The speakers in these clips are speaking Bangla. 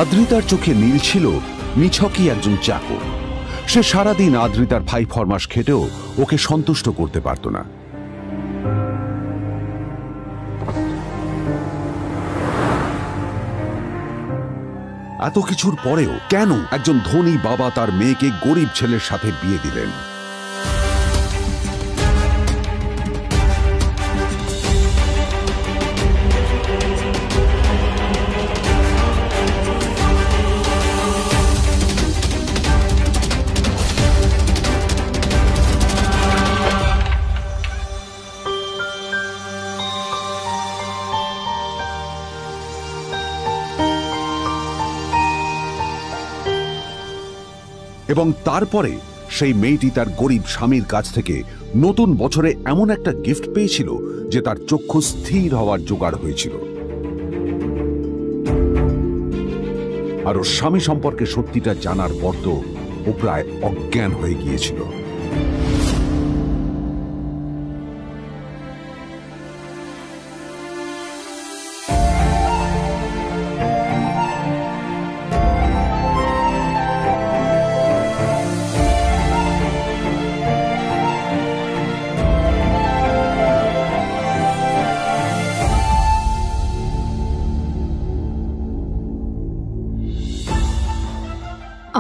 আদ্রিতার চোখে নীল ছিল নিছকই একজন চাকর। সে সারাদিন আদ্রিতার ভাই ফরমাস খেটেও ওকে সন্তুষ্ট করতে পারত না। এত কিছুর পরেও কেন একজন ধনী বাবা তার মেয়েকে গরিব ছেলের সাথে বিয়ে দিলেন? এবং তারপরে সেই মেয়েটি তার গরিব স্বামীর কাছ থেকে নতুন বছরে এমন একটা গিফট পেয়েছিল যে তার চক্ষু স্থির হওয়ার জোগাড় হয়েছিল। আর ওর স্বামী সম্পর্কে সত্যিটা জানার পর তো ও প্রায় অজ্ঞান হয়ে গিয়েছিল।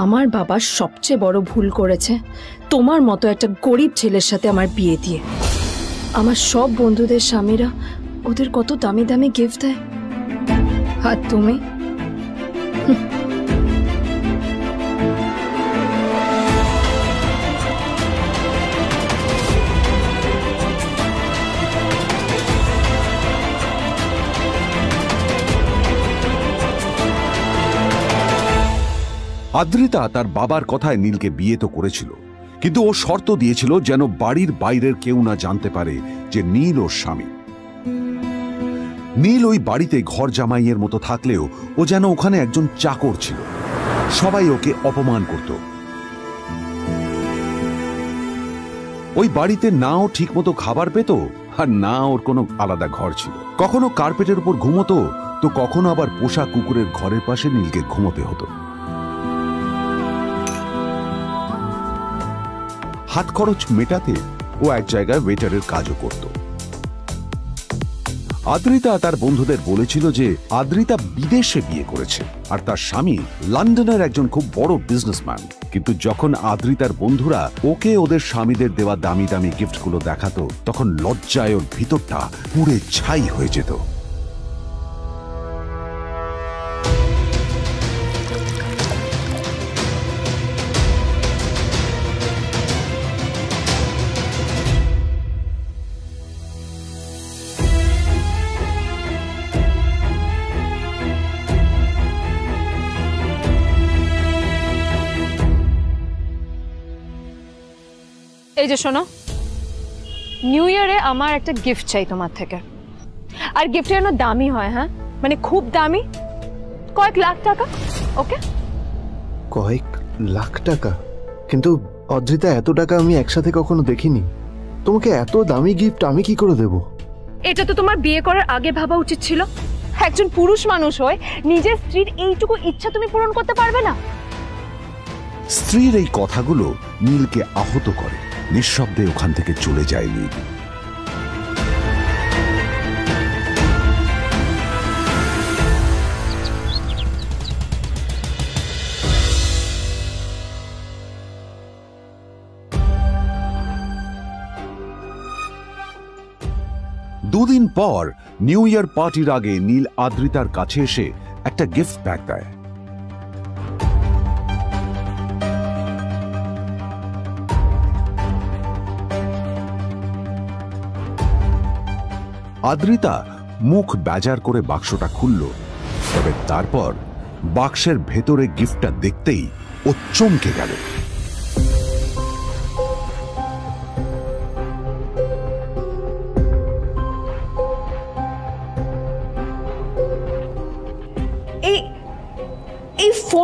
আমার বাবা সবচেয়ে বড় ভুল করেছে তোমার মতো একটা গরিব ছেলের সাথে আমার বিয়ে দিয়ে। আমার সব বন্ধুদের স্বামীরা ওদের কত দামি দামি গিফট দেয়, আর তুমি আদ্রিতা তার বাবার কথায় নীলকে বিয়ে তো করেছিল, কিন্তু ও শর্ত দিয়েছিল যেন বাড়ির বাইরের কেউ না জানতে পারে যে নীল ওর স্বামী। নীল ওই বাড়িতে ঘর জামাইয়ের মতো থাকলেও ও যেন ওখানে একজন চাকর ছিল। সবাই ওকে অপমান করত। ওই বাড়িতে না ও ঠিক মতো খাবার পেত, আর না ওর কোনো আলাদা ঘর ছিল। কখনো কার্পেটের উপর ঘুমোতো, তো কখনো আবার পোষা কুকুরের ঘরের পাশে নীলকে ঘুমোতে হতো। হাত খরচ মেটাতে ও এক জায়গায় ওয়েটারের কাজও করত। আদ্রিতা তার বন্ধুদের বলেছিল যে আদ্রিতা বিদেশে বিয়ে করেছে আর তার স্বামী লন্ডনের একজন খুব বড় বিজনেসম্যান। কিন্তু যখন আদ্রিতার বন্ধুরা ওকে ওদের স্বামীদের দেওয়া দামি দামি গিফটগুলো দেখাতো, তখন লজ্জায় ওর ভিতরটা পুড়ে ছাই হয়ে যেত। এই যে শোনো, নিউ ইয়ারে আমার একটা গিফট চাই তোমার থেকে। আর গিফট যেন দামি হয়, হ্যাঁ, মানে খুব দামি, কয়েক লাখ টাকা। ওকে? কয়েক লাখ টাকা? কিন্তু অদ্রিতা, এত টাকা আমি একসাথে কখনো দেখিনি। তোমাকে এত দামি গিফট আমি কি করে দেব? এটা তো তোমার বিয়ে করার আগে ভাবা উচিত ছিল। একজন পুরুষ মানুষ হয়ে নিজের স্ত্রীর এইটুকু ইচ্ছা তুমি পূরণ করতে পারবে না? স্ত্রীর এই কথাগুলো নীলকে আহত করে। নিঃশব্দে ওখান থেকে চলে যায় নীল। দুদিন পর নিউ ইয়ার পার্টির আগে নীল আদ্রিতার কাছে এসে একটা গিফট প্যাক দেয়। আদ্রিতা মুখ বেজার করে বাক্সটা খুলল, তবে তারপর বাক্সের ভেতরে গিফটটা দেখতেই ও চমকে গেল।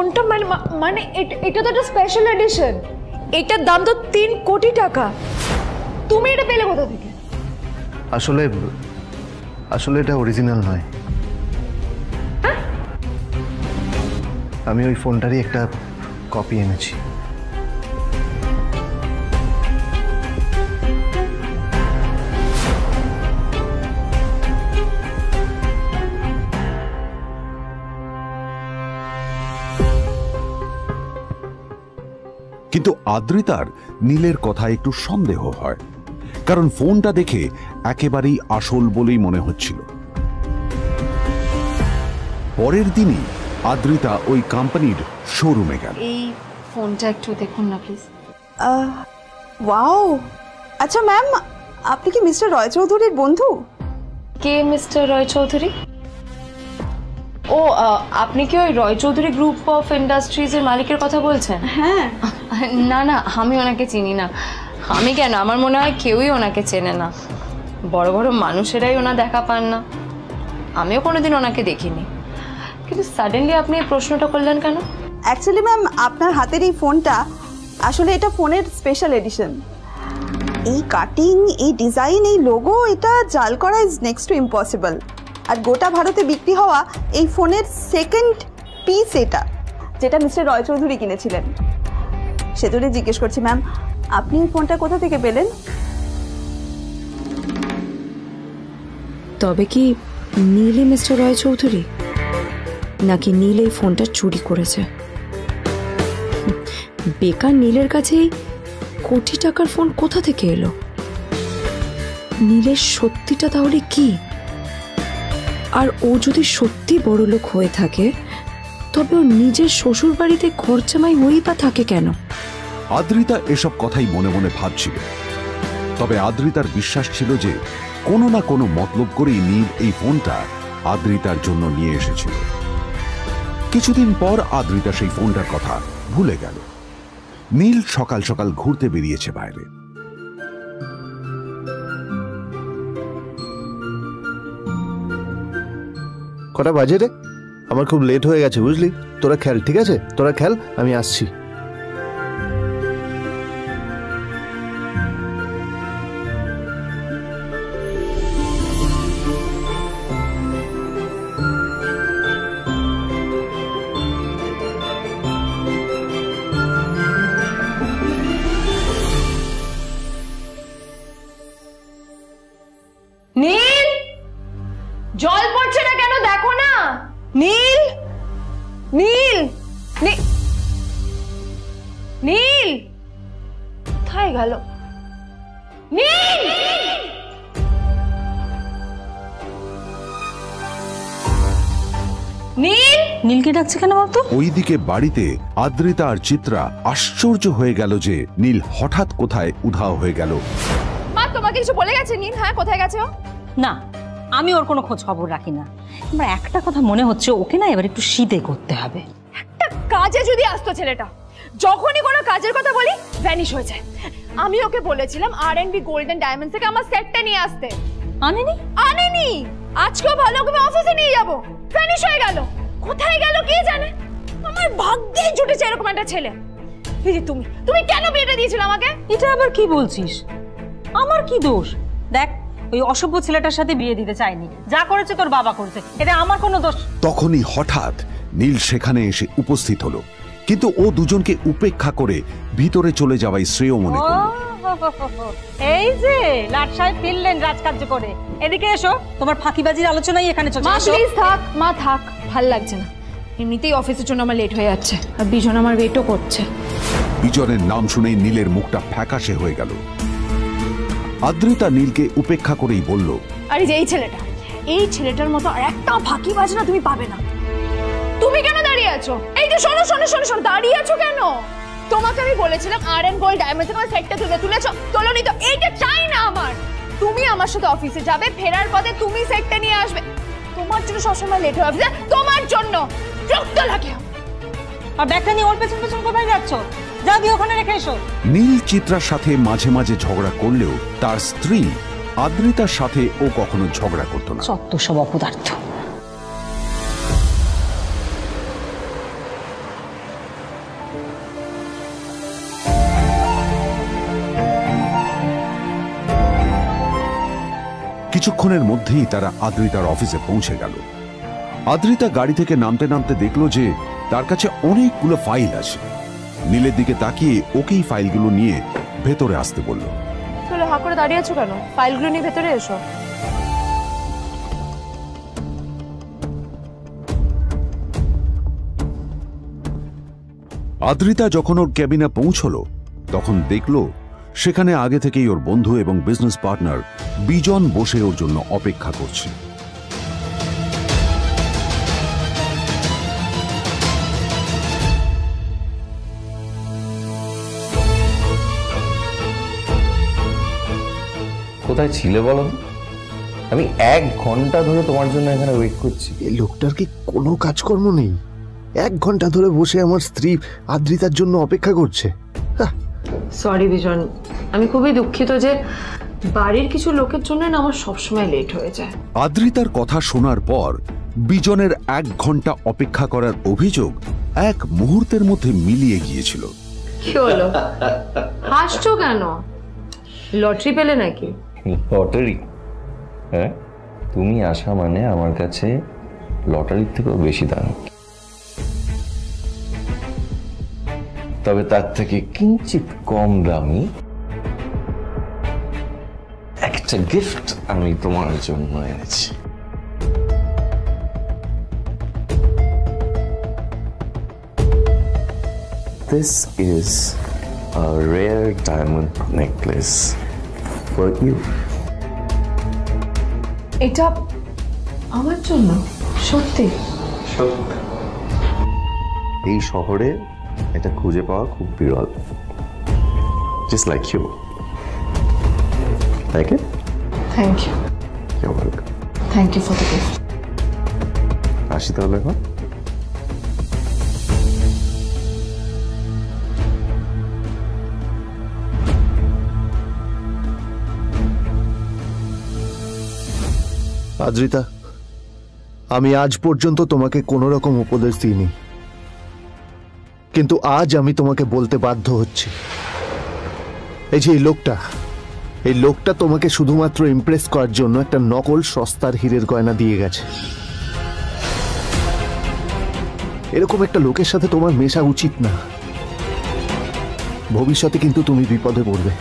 ফোনটা মানে এটা তো একটা স্পেশাল এডিশন, এটার দাম তো 3 কোটি টাকা। তুমি এটা পেলে কোথা থেকে? আসলে আসলে এটা অরিজিনাল নয়। আমি ওই ফোনটারই একটা কপি এনেছি। কিন্তু আদ্রিতার নীলের কথায় একটু সন্দেহ হয়, কারণ ফোনটা দেখে একেবারেই আসল বলেই মনে হচ্ছিল। পরের দিনই আদ্রিতা ওই কোম্পানির শোরুমে গেল। এই ফোনটা একটু দেখুন না প্লিজ। ওয়াও, আচ্ছা ম্যাম, আপনি কি মিস্টার রয় চৌধুরীর বন্ধু? কে মিস্টার রয় চৌধুরী? ও, আপনি কি ওই রয় চৌধুরী গ্রুপ অফ ইন্ডাস্ট্রিজের মালিকের কথা বলছেন? হ্যাঁ। না না, আমি ওনাকে চিনি না। আমি কেন, আমার মনে হয় কেউই ওনাকে চেনে না। বড় বড় মানুষেরাই ওনা দেখা পান না। আমিও কোনোদিন ওনাকে দেখিনি, কিন্তু সাডেনলি আপনি এই প্রশ্নটা করলেন কেন? অ্যাকচুয়ালি ম্যাম, আপনার হাতের এই ফোনটা আসলে এটা ফোনের স্পেশাল এডিশন। এই কাটিং, এই ডিজাইন, এই লোগো, এটা জাল করা ইজ নেক্সট টু ইম্পসিবল। আর গোটা ভারতে বিক্রি হওয়া এই ফোনের সেকেন্ড পিস এটা, যেটা মিস্টার রয় চৌধুরী কিনেছিলেন। সেজন্যই জিজ্ঞেস করছি ম্যাম, আপনি এই ফোনটা কোথা থেকে পেলেন? তবে কি নীলই মিস্টার রয় চৌধুরী, নাকি নীল এই ফোনটা চুরি করেছে? বেকার নীলের কাছে কোটি টাকার ফোন কোথা থেকে এলো? নীলের সত্যিটা তাহলে কি? আর ও যদি সত্যি বড়লোক হয়ে থাকে, তবে ও নিজের শ্বশুর বাড়িতে খরচামাই হয়েই বা থাকে কেন? আদ্রিতা এসব কথাই মনে মনে ভাবছিল। তবে আদ্রিতার বিশ্বাস ছিল যে কোনো না কোনো মতলব করেই নীল এই ফোনটা আদ্রিতার জন্য নিয়ে এসেছিল। কিছুদিন পর আদ্রিতা সেই ফোনটার কথা ভুলে গেল। নীল সকাল সকাল ঘুরতে বেরিয়েছে বাইরে। কটা বাজে রে? আমার খুব লেট হয়ে গেছে বুঝলি। তোরা খেল, ঠিক আছে? তোরা খেল, আমি আসছি। নীল, জল পড়ছে না কেন দেখো না। নীল, নীল, নীল কোথায় গেল? নীল, নীল, নীলকে ডাকছে কেন বলতো? ওইদিকে বাড়িতে আদ্রিতা আর চিত্রা আশ্চর্য হয়ে গেল যে নীল হঠাৎ কোথায় উধাও হয়ে গেল। মা তোমাকে কিছু বলে গেছে নীল? হ্যাঁ, কোথায় গেছে ও? না, আমি ওর কোনো খোঁজ খবর রাখি না। আমার একটা কথা মনে হচ্ছে, ওকে না এবার একটু শীতে করতে হবে। একটা কাজে যদি আসতো ছেলেটা, যখনই কোনো কাজের কথা বলি ভ্যানিশ হয়ে যায়। আমি ওকে বলেছিলাম R&B গোল্ডেন ডায়মন্ডস থেকে আমার সেটটা নিয়ে আসতে, আনেনি। আজকেও ভালো করে অফিসে নিয়ে যাব, ভ্যানিশ হয়ে গেল। কোথায় গেল কে জানে। আমার ভাগ্যেই জুটেছে এরকম একটা ছেলে। এই যে তুমি কেন বিয়েটা দিয়েছিলে আমাকে? এটা আবার কি বলছিস? আমার কি দোষ? দেখ, ওই অসভ্য ছেলেটার সাথে বিয়ে দিতে চাইনি। যা করেছে তোর বাবা করেছে, এটা আমার কোনো দোষ। তখনই হঠাৎ নীল সেখানে এসে উপস্থিত হলো, কিন্তু ও দুজনকে উপেক্ষা করে ভিতরে চলে যাওয়াই শ্রেয় মনে করল। এই যে লাট সাহেব ফিরলেন রাজকার্য করে। এদিকে এসো, তোমার ফাঁকিবাজির আলোচনাই এখানে চলছে। মা প্লিজ থাক, মা থাক, ভাল লাগছে না। এমনিতেই অফিসের জন্য আমার লেট হয়ে যাচ্ছে, আর বিজন আমার ওয়েটও করছে। বিজনের নাম শুনেই নীলের মুখটা ফ্যাকাশে হয়ে গেল। আদ্রিতা নীলকে উপেক্ষা করেই বলল, আরে যে এই ছেলেটার মতো আর একটা ফাঁকিবাজ না তুমি পাবে না। তুমি কেন দাঁড়িয়ে আছো? এই যে শোনো শোনো শোনো শোনো, দাঁড়িয়ে আছো কেন? তোমাকে আমি বলেছিলাম R&B গোল্ড ডায়মন্ডস থেকে সেটটা তুলেছো, তোলোনি তো। এইটা চাই না আমার। তুমি আমার সাথে অফিসে যাবে, ফেরার পথে তুমি সেটটা নিয়ে আসবে। তোমার জন্য সবসময় লেট হয়ে অফিসে, তোমার জন্য রক্ত লাগে। আর ব্যাগটা নিয়ে ওর পেছন পেছন কোথায় যাচ্ছ? যা দিয়ে ওখানে রেখে এসো। নীল চিত্রার সাথে মাঝে মাঝে ঝগড়া করলেও তার স্ত্রী আদ্রিতার সাথে ও কখনো ঝগড়া করতো না। সত্য সব অপদার্থ। কিছুক্ষণের মধ্যেই তারা আদ্রিতার অফিসে পৌঁছে গেল। আদ্রিতা গাড়ি থেকে নামতে নামতে দেখলো যে তার কাছে অনেকগুলো ফাইল আছে। নীলের দিকে তাকিয়ে ওকেই ফাইলগুলো নিয়ে ভেতরে আসতে বলল। চলো, হাঁ করে দাঁড়িয়ে আছো কেন? ফাইলগুলো নিয়ে ভেতরে এসো। আদ্রিতা যখন ওর ক্যাবিনে পৌঁছলো তখন দেখলো সেখানে আগে থেকেই ওর বন্ধু এবং বিজনেস পার্টনার বিজন বসে ওর জন্য অপেক্ষা করছে। কোথায় ছিলে বলো? আমি 1 ঘন্টা ধরে তোমার জন্য এখানে ওয়েট করছি। এই লোকটার কি কোনো কাজকর্ম নেই? 1 ঘন্টা ধরে বসে আমার স্ত্রী আদ্রিতার জন্য অপেক্ষা করছে। সরি বিজন, আমি খুবই দুঃখিত যে বাড়ির কিছু লোকের জন্য না আমার সবসময় লেট হয়ে যায়। আদ্রিতার কথা শোনার পর বিজনের 1 ঘন্টা অপেক্ষা করার অভিযোগ 1 মুহূর্তের মধ্যে মিলিয়ে গিয়েছিল। কি হলো, হাসছো কেন? লটারি পেলে নাকি? লটারি? হ্যাঁ, তুমি আসা মানে আমার কাছে লটারির থেকেও বেশি দাম। তবে তার থেকে কিঞ্চিত কম দামি একটা গিফট আমি তোমার জন্য এনেছি। This is a rare diamond necklace for you. এটা আমার জন্য? সত্যি? এই শহরে এটা খুঁজে পাওয়া খুব বিরল। Just like you. Like it? Thank you. You're welcome. Thank you for the gift. আসি তাহলে এখন। আদ্রিতা, আমি আজ পর্যন্ত তোমাকে কোনো রকম উপদেশ দিইনি, কিন্তু আজ আমি তোমাকে বলতে বাধ্য হচ্ছি। এই যে এই লোকটা তোমাকে শুধুমাত্র ইমপ্রেস করার জন্য একটা নকল সস্তার হীরের গয়না দিয়ে গেছে। এরকম একটা লোকের সাথে তোমার মেশা উচিত না। ভবিষ্যতে কিন্তু তুমি বিপদে পড়বে।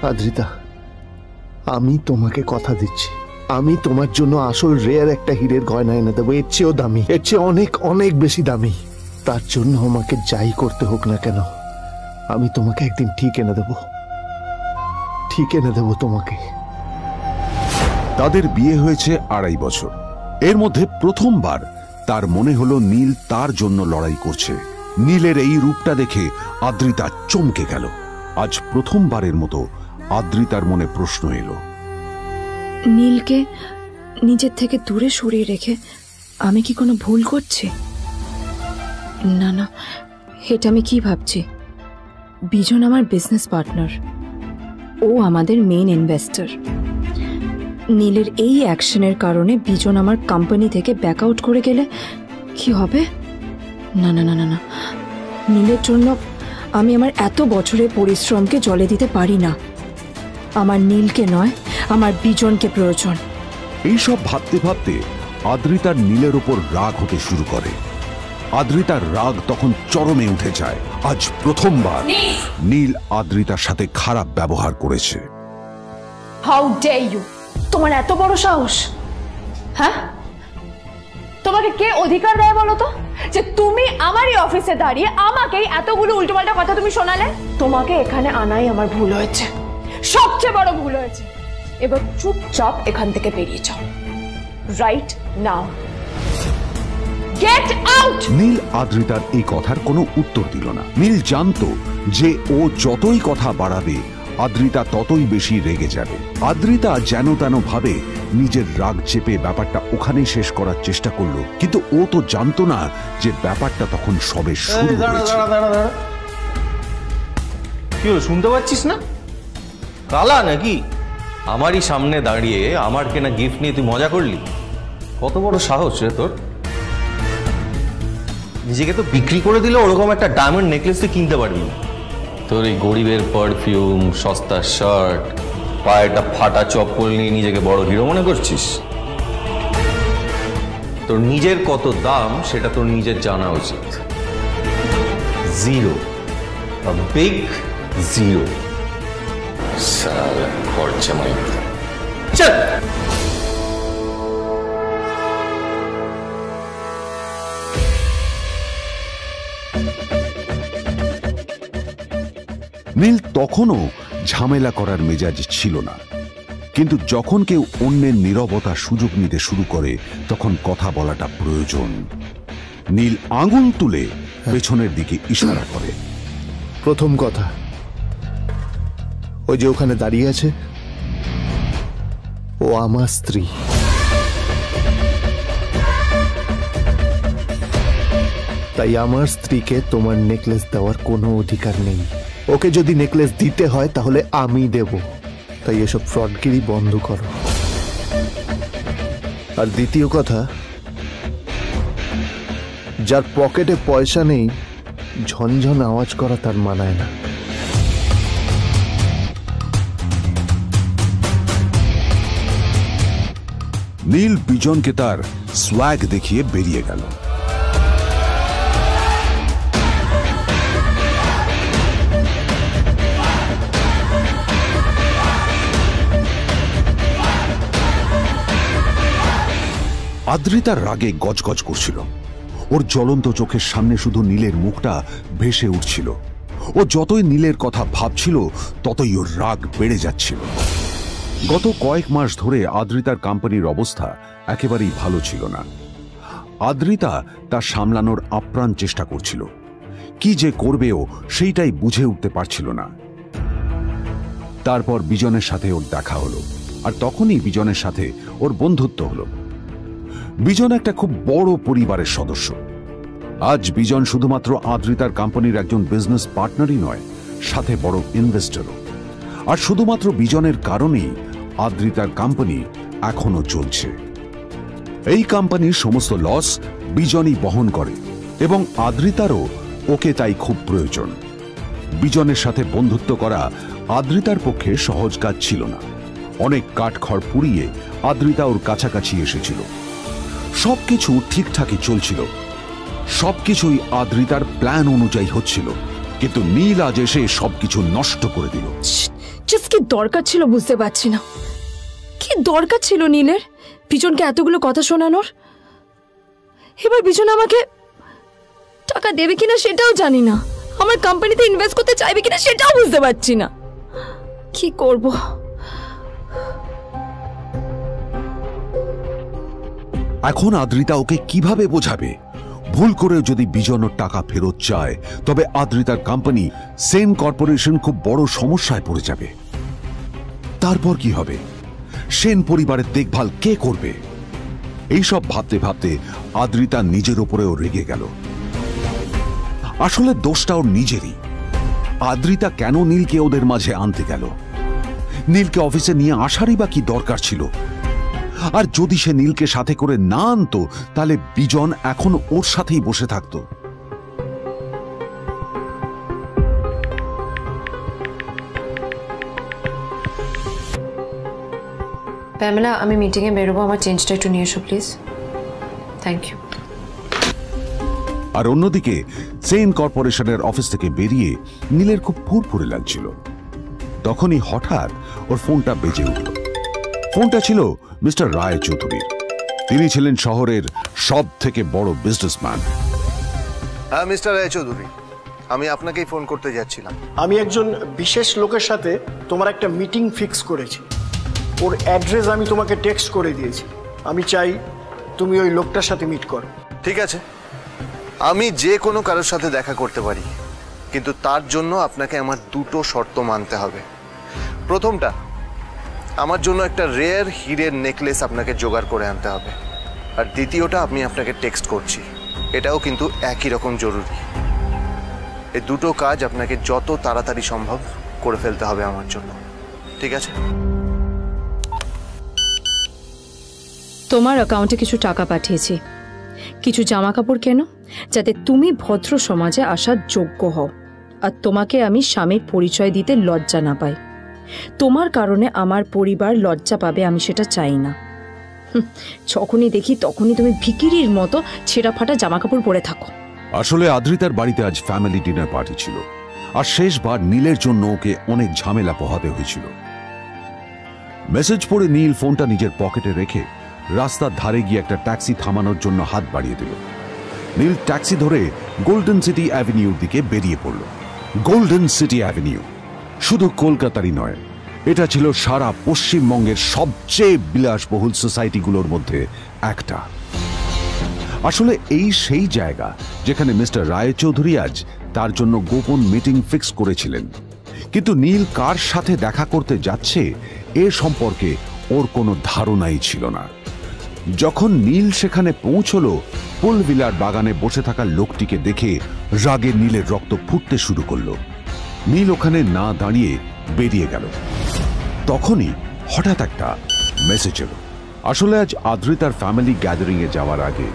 আদ্রিতা, আমি তোমাকে কথা দিচ্ছি, আমি তোমার জন্য আসল রেয়ার একটা হীরের গয়না এনে দেবো, এর চেয়েও দামি, এর চেয়ে অনেক অনেক বেশি দামি। তার জন্য আমাকে যাই করতে হোক না কেন, আমি তোমাকে একদিন ঠিক এনে দেবো তোমাকে। তাদের বিয়ে হয়েছে 2.5 বছর। এর মধ্যে প্রথমবার তার মনে হলো নীল তার জন্য লড়াই করছে। নীলের এই রূপটা দেখে আদ্রিতা চমকে গেল। আজ প্রথমবারের মতো আদ্রিতার মনে প্রশ্ন এলো, নীলকে নিজের থেকে দূরে সরিয়ে রেখে আমি কি কোনো ভুল করছি? না না, এটা আমি কি ভাবছি? বিজন আমার বিজনেস পার্টনার, ও আমাদের মেইন ইনভেস্টর। নীলের এই অ্যাকশনের কারণে বিজন আমার কোম্পানি থেকে ব্যাক আউট করে গেলে কি হবে? না না না না না, নীলের জন্য আমি আমার এত বছরের পরিশ্রমকে জলে দিতে পারি না। আমার নীলকে নয়, আমার বিজনকে প্রয়োজন। এইসব ভাবতে ভাবতে আদ্রিতার নীলের ওপর রাগ হতে শুরু করে। আদ্রিতার রাগ তখন চরমে উঠে যায়। আজ প্রথমবার নীল আদ্রিতার সাথে খারাপ ব্যবহার করেছে। How dare you! তোমার এত বড় সাহস! হ্যাঁ, তোমাকে কে অধিকার দেয় বলো তো যে তুমি আমারই অফিসে দাঁড়িয়ে আমাকেই এতগুলো উল্টোপাল্টা কথা তুমি শোনালে? তোমাকে এখানে আনাই আমার ভুল হয়েছে, সবচেয়ে বড় ভুল হয়েছে। এবার চুপচাপ এখান থেকে বেরিয়ে যাও, right now. Get out! Neel আদ্রিতার এই কথার কোনো উত্তর দিল না। নীল জানতো যে ও যতই কথা বাড়াবে আদ্রিতা ততই বেশি রেগে যাবে। আদ্রিতা যেন তেন ভাবে নিজের রাগ চেপে ব্যাপারটা ওখানেই শেষ করার চেষ্টা করলো, কিন্তু ও তো জানতো না যে ব্যাপারটা তখন সবে শুরু হয়েছে। কি হলো, শুনতে পাচ্ছিস না? কালা নাকি? আমারই সামনে দাঁড়িয়ে আমার কেনা গিফট নিয়ে তুই মজা করলি? কত বড় সাহস রে তোর! নিজেকে তো বিক্রি করে দিলে ওরকম একটা ডায়মন্ড নেকলেস তুই কিনতে পারবি না। তোর এই গরিবের পারফিউম, সস্তা শার্ট, পায়েটা ফাটা চপ্পল নিয়ে নিজেকে বড় হিরো মনে করছিস? তোর নিজের কত দাম সেটা তোর নিজের জানা উচিত। Zero, big zero. সালা খরচা মাই চল। নীল তখনও ঝামেলা করার মেজাজ ছিল না, কিন্তু যখন কেউ অন্যের নীরবতা সুযোগ নিতে শুরু করে তখন কথা বলাটা প্রয়োজন। নীল আঙুল তুলে পেছনের দিকে ইশারা করে। প্রথম কথা, ওই যে ওখানে দাঁড়িয়ে আছে, ও আমার স্ত্রী। তাই আমার স্ত্রীকে তোমার নেকলেস দেওয়ার কোনো অধিকার নেই। ওকে যদি নেকলেস দিতে হয় তাহলে আমি দেব। তাই এসব ফ্রডগিরি বন্ধ করো। আর দ্বিতীয় কথা, যার পকেটে পয়সা নেই ঝনঝন আওয়াজ করা তার মানায় না। নীল বিজনকে তার সোয়াগ দেখিয়ে বেরিয়ে গেল। আদ্রিতার রাগে গজগজ করছিল। ওর জ্বলন্ত চোখের সামনে শুধু নীলের মুখটা ভেসে উঠছিল। ও যতই নীলের কথা ভাবছিল ততই ওর রাগ বেড়ে যাচ্ছিল। গত কয়েক মাস ধরে আদ্রিতার কোম্পানির অবস্থা একেবারেই ভালো ছিল না। আদ্রিতা তা সামলানোর আপ্রাণ চেষ্টা করছিল। কি যে করবেও সেইটাই বুঝে উঠতে পারছিল না। তারপর বিজনের সাথে ওর দেখা হলো, আর তখনই বিজনের সাথে ওর বন্ধুত্ব হলো। বিজন একটা খুব বড় পরিবারের সদস্য। আজ বিজন শুধুমাত্র আদ্রিতার কোম্পানির একজন বিজনেস পার্টনারই নয়, সাথে বড় ইনভেস্টরও। আর শুধুমাত্র বিজনের কারণেই আদ্রিতার কোম্পানি এখনো চলছে। এই কোম্পানির সমস্ত লস বিজনই বহন করে এবং আদ্রিতারও ওকে তাই খুব প্রয়োজন। বিজনের সাথে বন্ধুত্ব করা আদ্রিতার পক্ষে সহজ কাজ ছিল না। অনেক কাঠখড় পুড়িয়ে আদ্রিতা ওর কাছাকাছি এসেছিল। সবকিছু ঠিকঠাকই চলছিল, সবকিছুই আদ্রিতার প্ল্যান অনুযায়ী হচ্ছিল, কিন্তু নীল আজ এসে সবকিছু নষ্ট করে দিল। কি দরকার ছিল বুঝতে পারছি না। কি দরকার ছিল নীলের বিজনকে এতগুলো কথা শোনানোর? এবার বিজন আমাকে টাকা দেবে কিনা সেটাও জানি না। আমার কোম্পানিতে ইনভেস্ট করতে চাইবে কিনা সেটাও বুঝতে পারছি না। কি করব? এখন আদ্রিতা ওকে কিভাবে বোঝাবে? ভুল করে যদি বিজন ওর টাকা ফেরত চায় তবে আদ্রিতার কোম্পানি সেন কর্পোরেশন খুব বড় সমস্যায় পড়ে যাবে। তারপর কি হবে? সেন পরিবারের দেখভাল কে করবে? এইসব ভাবতে ভাবতে আদ্রিতা নিজের উপরেও রেগে গেল। আসলে দোষটা ওর নিজেরই। আদ্রিতা কেন নীলকে ওদের মাঝে আনতে গেল? নীলকে অফিসে নিয়ে আসারই বা কি দরকার ছিল? আর যদি সে নীলকে সাথে করে না আনতো তাহলে বিজন এখন ওর সাথেই বসে থাকতো। প্যামেলা, আমি মিটিংয়ে বেরোবো, আমার চেঞ্জটা একটু নিয়ে এসো প্লিজ। Thank you. আর অন্যদিকে সেন কর্পোরেশনের অফিস থেকে বেরিয়ে নীলের খুব ফুরফুরে লাগছিল। তখনই হঠাৎ ওর ফোনটা বেজে উঠল। ফোনটা ছিল মিস্টার রায় চৌধুরীর। তিনি ছিলেন শহরের সব থেকে বড় বিজনেসম্যান। হ্যাঁ মিস্টার রায় চৌধুরী, আমি আপনাকেই ফোন করতে যাচ্ছিলাম। আমি একজন বিশেষ লোকের সাথে তোমার একটা মিটিং ফিক্স করেছি। ওর অ্যাড্রেস আমি তোমাকে টেক্সট করে দিয়েছি। আমি চাই তুমি ওই লোকটার সাথে মিট করো। ঠিক আছে, আমি যে কোনো কারোর সাথে দেখা করতে পারি, কিন্তু তার জন্য আপনাকে আমার দুটো শর্ত মানতে হবে। প্রথমটা, আমার জন্য একটা রেয়ার হীরের নেকলেস আপনাকে জোগাড় করে আনতে হবে। আর দ্বিতীয়টা, আমি আপনাকে টেক্সট করছি, এটাও কিন্তু একই রকম জরুরি। এই দুটো কাজ আপনাকে যত তাড়াতাড়ি সম্ভব করে ফেলতে হবে আমার জন্য, ঠিক আছে? তোমার অ্যাকাউন্টে কিছু টাকা পাঠিয়েছি। কিছু জামা কাপড় কেন, যাতে তুমি ভদ্র সমাজে আসার যোগ্য হও আর তোমাকে আমি স্বামীর পরিচয় দিতে লজ্জা না পাই। তোমার কারণে আমার পরিবার লজ্জা পাবে, আমি সেটা চাই না। যখনই দেখি তখনই তুমি ভিকিরির মতো ছেঁড়া ফাটা জামা কাপড় পরে থাকো। আসলে আদ্রিতার বাড়িতে আজ ফ্যামিলি ডিনার পার্টি ছিল, আর শেষবার নীলের জন্য ওকে অনেক ঝামেলা পোহাতে হয়েছিল। মেসেজ পড়ে নীল ফোনটা নিজের পকেটে রেখে রাস্তার ধারে গিয়ে একটা ট্যাক্সি থামানোর জন্য হাত বাড়িয়ে দিল। নীল ট্যাক্সি ধরে গোল্ডেন সিটি অ্যাভিনিউর দিকে বেরিয়ে পড়ল। গোল্ডেন সিটি অ্যাভিনিউ শুধু কলকাতারই নয়, এটা ছিল সারা পশ্চিমবঙ্গের সবচেয়ে বিলাসবহুল সোসাইটিগুলোর মধ্যে একটা। আসলে এই সেই জায়গা যেখানে মিস্টার রায়চৌধুরী আজ তার জন্য গোপন মিটিং ফিক্স করেছিলেন। কিন্তু নীল কার সাথে দেখা করতে যাচ্ছে এ সম্পর্কে ওর কোনো ধারণাই ছিল না। যখন নীল সেখানে পৌঁছলো, পুলভিলার বাগানে বসে থাকা লোকটিকে দেখে রাগে নীলের রক্ত ফুটতে শুরু করলো। নীল ওখানে না দাঁড়িয়ে বেরিয়ে গেল। তখনই হঠাৎ একটা মেসেজ এলো। আসলে আজ আদ্রিতার ফ্যামিলি গ্যাদারিং এ যাওয়ার আগে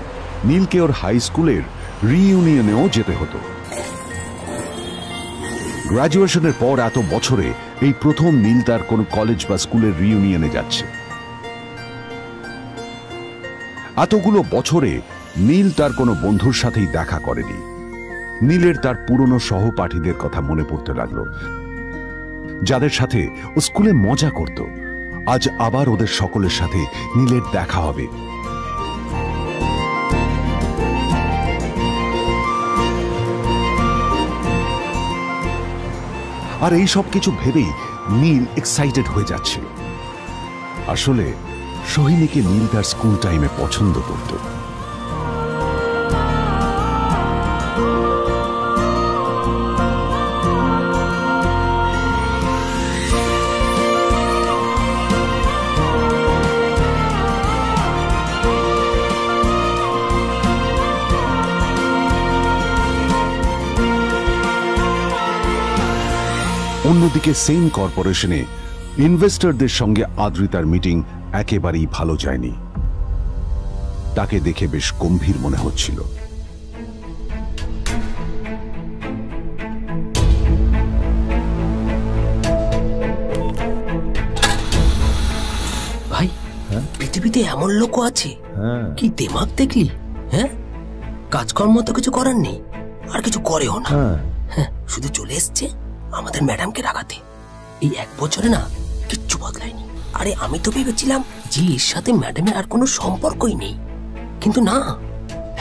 নীলকে ওর হাই স্কুলের রিইউনিয়নেও যেতে হতো। গ্র্যাজুয়েশনের পর এত বছরে এই প্রথম নীল তার কোন কলেজ বা স্কুলের রিইউনিয়নে যাচ্ছে। এতগুলো বছরে নীল তার কোনো বন্ধুর সাথেই দেখা করেনি। নীলের তার পুরনো সহপাঠীদের কথা মনে পড়তে লাগলো, যাদের সাথে ও স্কুলে মজা করত। আজ আবার ওদের সকলের সাথে নীলের দেখা হবে। আর এই সব কিছু ভেবেই নীল এক্সাইটেড হয়ে যাচ্ছিল। আসলে সোহিনীকে নীল তার স্কুল টাইমে পছন্দ করত। অন্যদিকে সেম কর্পোরেশনে ইনভেস্টরদের সঙ্গে আদ্রিতার মিটিং একেবারেই ভালো যায়নি। তাকে দেখে বেশ গম্ভীর মনে হচ্ছিল। ভাই, পৃথিবীতে এমন লোকও আছে, কি দিমাগ দেখলি? হ্যাঁ, কাজকর্ম তো কিছু করার নেই, আর কিছু করেও না। হ্যাঁ, শুধু চলে এসছে আমাদের ম্যাডামকে রাখাতে। এই 1 বছরে না কিচ্ছু বদলায়নি। আরে আমি তো ভেবেছিলাম যে এর সাথে ম্যাডামের আর কোনো সম্পর্কই নেই, কিন্তু না,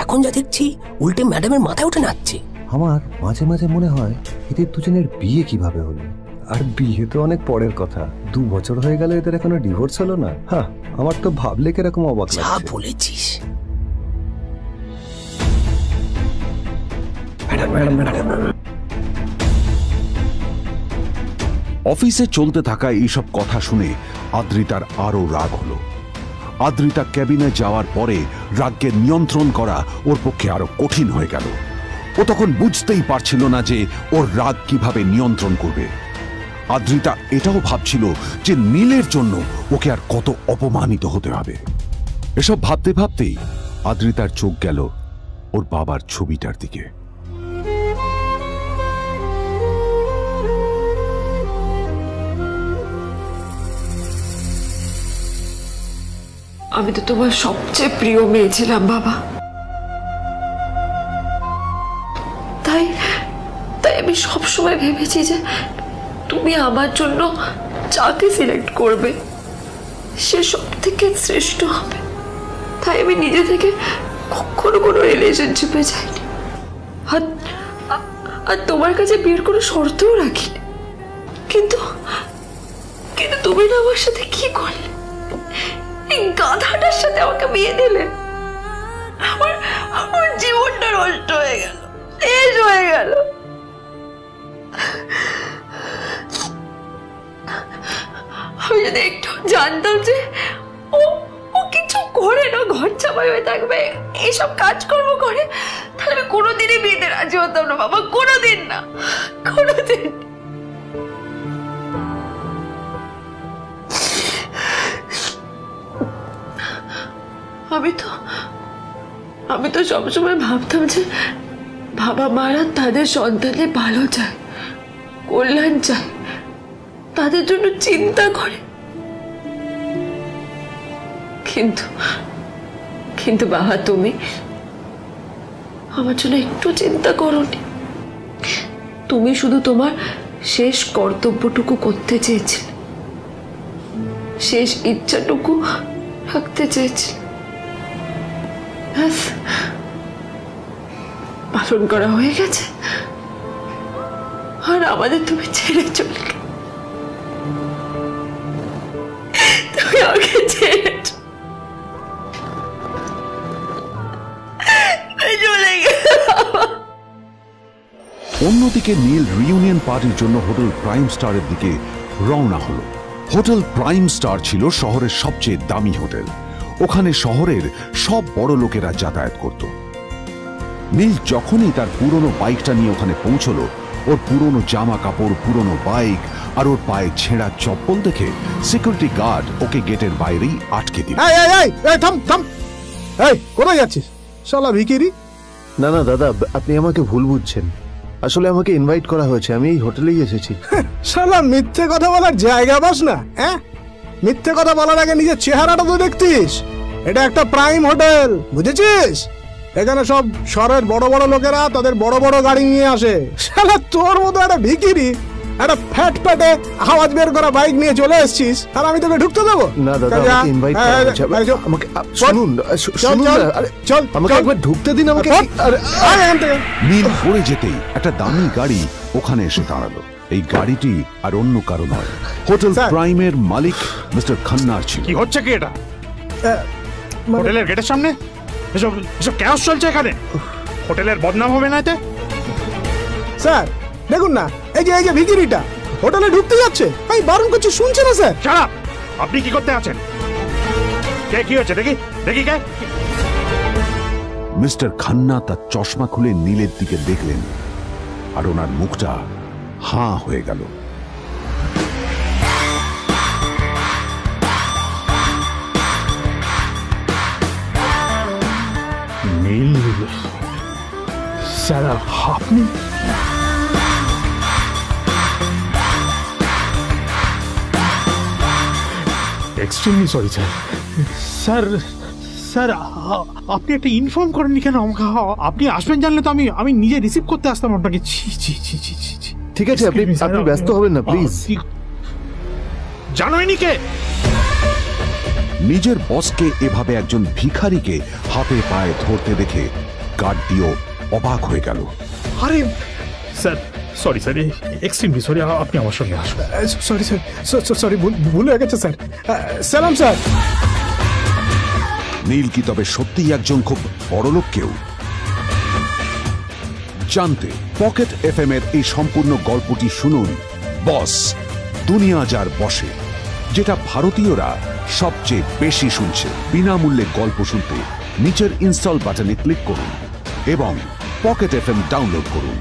এখন যা দেখছি উল্টে ম্যাডামের মাথায় উঠে নাচছে। আমার মাঝে মাঝে মনে হয় এদের দুজনের বিয়ে কিভাবে হলো। আর বিয়ে তো অনেক পরের কথা, 2 বছর হয়ে গেল এদের এখনো ডিভোর্স হলো না। হ্যাঁ, আমার তো ভাবলে কিরকম অবাক লাগছে। যা বলেছিস। অফিসে চলতে থাকা এইসব কথা শুনে আদ্রিতার আরো রাগ হলো। আদ্রিতা ক্যাবিনে যাওয়ার পরে রাগকে নিয়ন্ত্রণ করা ওর পক্ষে আরো কঠিন হয়ে গেল। ও তখন বুঝতেই পারছিল না যে ওর রাগ কিভাবে নিয়ন্ত্রণ করবে। আদ্রিতা এটাও ভাবছিল যে নীলের জন্য ওকে আর কত অপমানিত হতে হবে। এসব ভাবতে ভাবতেই আদ্রিতার চোখ গেল ওর বাবার ছবিটার দিকে। আমি তো তোমার সবচেয়ে প্রিয় মেয়ে ছিলাম বাবা, তাই আমি সবসময় ভেবেছি যে তুমি আমার জন্য যাকে সিলেক্ট করবে সে সব থেকে শ্রেষ্ঠ হবে। তাই আমি নিজে থেকে কখনো কোনো রিলেশনশিপে যাইনি, আর তোমার কাছে বিয়ের কোনো শর্তও রাখিনি। কিন্তু তুমি না আমার সাথে কি করলে? এই গাধাটার সাথে আমাকে বিয়ে দিলে। আমার জীবনটা নষ্ট হয়ে গেল, শেষ হয়ে গেল। আমি যদি একটু জানতাম যে ও কিছু করে না, ঘর চাপাই হয়ে থাকবে, এইসব কাজকর্ম করে, তাহলে আমি কোনোদিনই বিয়েতে রাজি হতাম না বাবা, কোনোদিন না, কোনোদিন। আমি তো সবসময় ভাবতাম যে বাবা মারা তাদের সন্তানের ভালো চায়, কল্যাণ চায়, তাদের জন্য চিন্তা করে, কিন্তু কিন্তু বাবা তুমি আমার জন্য একটু চিন্তা করোনি। তুমি শুধু তোমার শেষ কর্তব্যটুকু করতে চেয়েছিলে, শেষ ইচ্ছাটুকু রাখতে চেয়েছিলে, ব্যাস পালন করা হয়ে গেছে। আর আমাদের তুমি ছেড়ে চলে গেলে, তুমি আমাকে ছেড়ে চলে গেলে। অন্যদিকে নীল রিইউনিয়ন পার্টির জন্য হোটেল প্রাইম স্টারের দিকে রওনা হলো। হোটেল প্রাইম স্টার ছিল শহরের সবচেয়ে দামি হোটেল। ওখানে শহরের সব বড় লোকেরা যাতায়াত করত। নীল যখনই তার পুরনো বাইকটা নিয়ে ওখানে পৌঁছলো, ওর পুরনো জামা কাপড়, পুরনো বাইক আর ওর পায়ে ছেঁড়া চপ্পল দেখে সিকিউরিটি গার্ড ওকে গেটের বাইরেই আটকে দিল। কোথায় যাচ্ছিস শালা ভিখিরি? না না দাদা, আপনি আমাকে ভুল বুঝছেন। আসলে আমাকে ইনভাইট করা হয়েছে, আমি এই হোটেলেই এসেছি। শালা মিথ্যে কথা বলার জায়গা পাস না? হ্যাঁ, মিথ্যে কথা বলার আগে নিজের চেহারাটা তো দেখতিস। এটা একটা প্রাইম হোটেল, বুঝেছিস? এখানে সব শহরের বড় বড় লোকেরা তাদের বড় বড় গাড়ি নিয়ে আসে। শালা তোর মতো একটা ভিখিরি একটা ফ্যাট প্যাটে আওয়াজ বের করা বাইক নিয়ে চলে এসেছিস, আর আমি তোকে ঢুকতে দেবো না? দাদা আমাকে ইনভাইট করা হয়েছে, আমাকে শুনুন শুনুন না, আরে চল আমাকে একবার ঢুকতে দিন আমাকে। নীল পড়ে যেতেই একটা দামি গাড়ি ওখানে এসে দাঁড়ালো। এই গাড়িটি আর অন্য কারো নয়, হোটেল প্রাইমের মালিক মিস্টার খান্নার ছিল। কি হচ্ছে কি এটা? হোটেলের গেটের সামনে এসব এসব ক্যাশ চলছে এখানে? হোটেলের বদনাম হবে না এতে? স্যার দেখুন না, এই যে ভিখিরিটা হোটেলে ঢুকতে যাচ্ছে, আমি বারণ করছি, শুনছে না স্যার? Shut up! আপনি কি করতে আছেন? কে কি হচ্ছে দেখি দেখি কে? মিস্টার খান্না তার চশমা খুলে নীলের দিকে দেখলেন, আর ওনার মুখটা হাঁ হয়ে গেল। নীল স্যার, আপনি? Extremely sorry sir. Sir sir আপনি একটা ইনফর্ম করেননি কেন আমাকে? আপনি আসবেন জানলে তো আমি নিজে রিসিভ করতে আসতাম আপনাকে। ছি ছি ছি ছি ছি। ঠিক আছে, আপনি ব্যস্ত হবেন না প্লিজ। জানোইনি কে? নিজের বসকে এভাবে একজন ভিখারিকে হাতে পায়ে ধরতে দেখে গার্ডটিও অবাক হয়ে গেল। আরে sir sorry sir, extremely sorry, আপনি আমার সঙ্গে আসুন। সরি স্যার, সরি ভুল হয়ে গেছে স্যার। সালাম স্যার। নীল কি তবে সত্যিই একজন খুব বড়লোক কেউ? জানতে পকেট এফএম এর এই সম্পূর্ণ গল্পটি শুনুন, বস দুনিয়া যার বসে, যেটা ভারতীয়রা সবচেয়ে বেশি শুনছে। বিনামূল্যে গল্প শুনতে নিচের ইনস্টল বাটনে ক্লিক করুন এবং পকেট এফএম ডাউনলোড করুন।